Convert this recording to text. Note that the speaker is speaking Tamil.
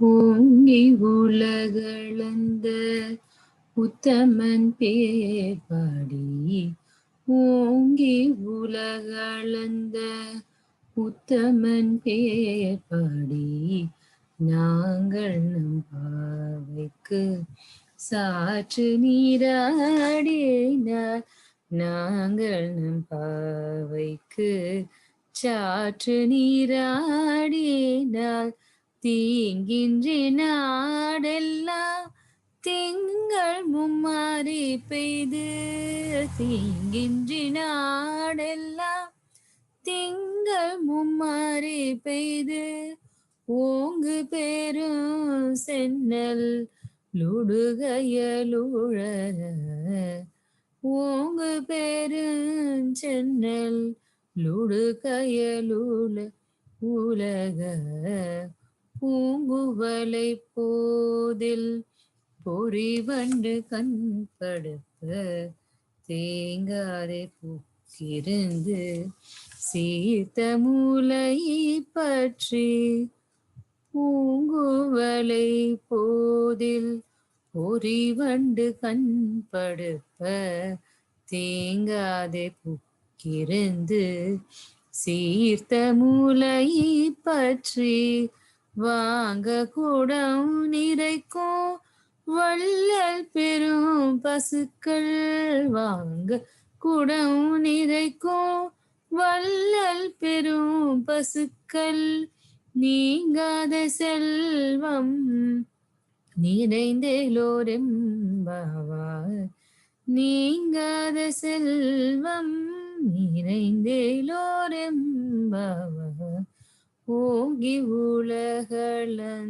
ஓங்கி உலகளந்த உத்தமன் பேர் பாடி, ஓங்கி உலகளந்த உத்தமன் பேர் பாடி, நாங்கள் நம் பாவைக்கு சாற்று நீராடினார். நாங்கள் நம் பாவைக்கு சாற்று நீராடினார். தீங்கின்றி நாடெல்லாம் திங்கள் மும்மாறி பெய்து, தீங்கின்றி நாடெல்லாம் திங்கள் மும்மாறி பெய்து, ஓங்கு பெரும் சென்னல் லுடுகையலுழ, ஓங்கு பெருஞ்சென்னல் லுடுகையலுழ உலக பூங்குவலை போதில் பொறிவண்டு கண்படுப்ப, தேங்காதே பூக்கிருந்து சீர்த்த மூலை பற்றி, பூங்குவலை போதில் பொறிவண்டு கண்படுப்ப, தேங்காதே பூக்கிருந்து சீர்த்த மூலை பற்றி, வாங்க குடம் நிறைக்கும் வள்ளல் பெரும் பசுக்கள், வாங்க குடம் நிறைக்கும் வள்ளல் பெரும் பசுக்கள், நீங்காத செல்வம் நிறைந்தேலோரெம்பாவாய், நீங்காத செல்வம் நிறைந்தேலோரெம்பாவாய். ஓங்கி உலகளந்த